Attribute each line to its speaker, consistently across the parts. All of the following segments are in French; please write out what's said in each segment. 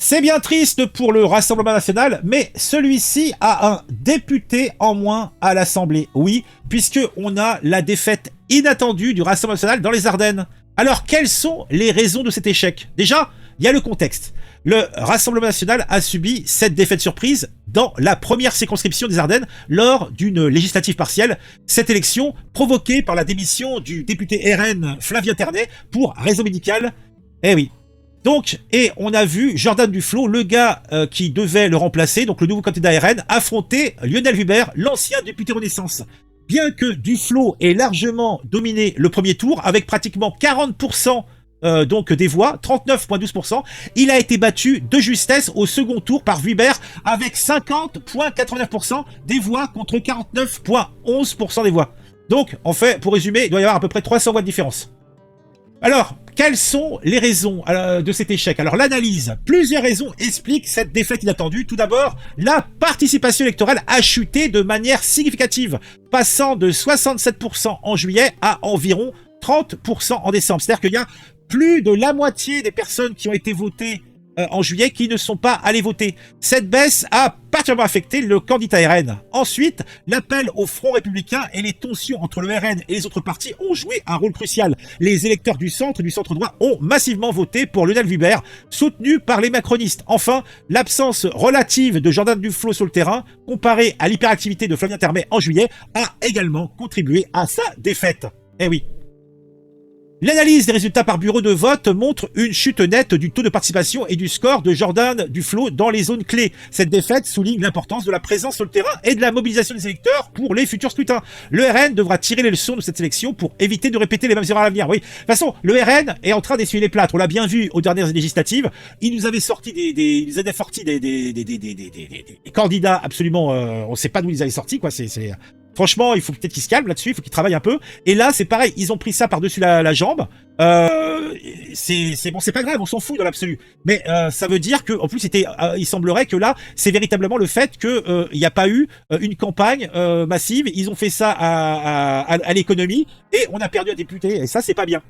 Speaker 1: C'est bien triste pour le Rassemblement national, mais celui-ci a un député en moins à l'Assemblée. Oui, puisque on a la défaite inattendue du Rassemblement national dans les Ardennes. Alors, quelles sont les raisons de cet échec? Déjà, il y a le contexte. Le Rassemblement national a subi cette défaite surprise dans la première circonscription des Ardennes lors d'une législative partielle. Cette élection provoquée par la démission du député RN Flavien Ternet pour raison médicale. Eh oui. Donc, et on a vu Jordan Duflot, le gars qui devait le remplacer, donc le nouveau candidat RN, affronter Lionel Hubert, l'ancien député Renaissance. Bien que Duflot ait largement dominé le premier tour, avec pratiquement 40% donc des voix, 39,12%, il a été battu de justesse au second tour par Hubert, avec 50,89% des voix contre 49,11% des voix. Donc, en fait, pour résumer, il doit y avoir à peu près 300 voix de différence. Alors, quelles sont les raisons de cet échec? Alors, l'analyse. Plusieurs raisons expliquent cette défaite inattendue. Tout d'abord, la participation électorale a chuté de manière significative, passant de 67% en juillet à environ 30% en décembre. C'est-à-dire qu'il y a plus de la moitié des personnes qui ont été votées en juillet qui ne sont pas allés voter. Cette baisse a particulièrement affecté le candidat RN. Ensuite, l'appel au Front républicain et les tensions entre le RN et les autres partis ont joué un rôle crucial. Les électeurs du centre et du centre droit ont massivement voté pour Lionel Hubert, soutenu par les macronistes. Enfin, l'absence relative de Jordan Duflot sur le terrain, comparée à l'hyperactivité de Flavien Ternet en juillet, a également contribué à sa défaite. Eh oui. L'analyse des résultats par bureau de vote montre une chute nette du taux de participation et du score de Jordan Duflot dans les zones clés. Cette défaite souligne l'importance de la présence sur le terrain et de la mobilisation des électeurs pour les futurs scrutins. Le RN devra tirer les leçons de cette élection pour éviter de répéter les mêmes erreurs à l'avenir. Oui, de toute façon, le RN est en train d'essuyer les plâtres. On l'a bien vu aux dernières législatives. Il nous avait sorti des candidats absolument, on ne sait pas d'où ils avaient sorti, quoi. Franchement, il faut peut-être qu'ils se calment là-dessus, il faut qu'ils travaillent un peu. Et là, c'est pareil, ils ont pris ça par-dessus la jambe. C'est bon, c'est pas grave, on s'en fout dans l'absolu. Mais ça veut dire que, en plus, il semblerait que là, c'est véritablement le fait que il n'y a pas eu une campagne massive. Ils ont fait ça à l'économie et on a perdu un député. Et ça, c'est pas bien.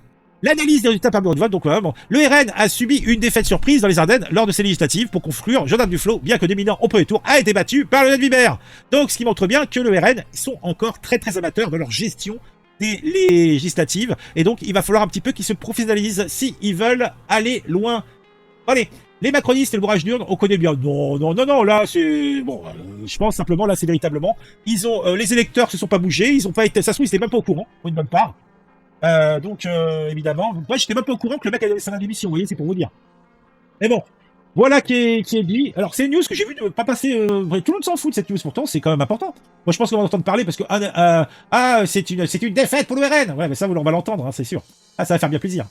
Speaker 1: L'analyse des résultats par bureau de vote, donc bon, le RN a subi une défaite surprise dans les Ardennes lors de ces législatives. Pour conclure, Jordan Duflot, bien que dominant au premier tour, a été battu par Lionel Hubert. Donc, ce qui montre bien que le RN sont encore très très amateurs de leur gestion des législatives. Et donc, il va falloir un petit peu qu'ils se professionnalisent s'ils veulent aller loin. Allez, les macronistes et le bourrage d'urne, on connaît bien. Non, là, c'est... Bon, je pense simplement, là, c'est véritablement... Ils ont... les électeurs se sont pas bougés, ils ont pas été... Ça se trouve, ils étaient même pas au courant, pour une bonne part. Donc, évidemment, moi, j'étais même pas au courant que le mec avait donné sa démission, vous voyez, c'est pour vous dire. Mais bon, voilà qui est dit. Alors, c'est une news que j'ai vu ne pas passer... tout le monde s'en fout de cette news, pourtant, c'est quand même important. Moi, je pense qu'on va en entendre parler parce que... c'est une défaite pour le RN. Ouais, mais ça, on va l'entendre, hein, c'est sûr. Ah, ça va faire bien plaisir.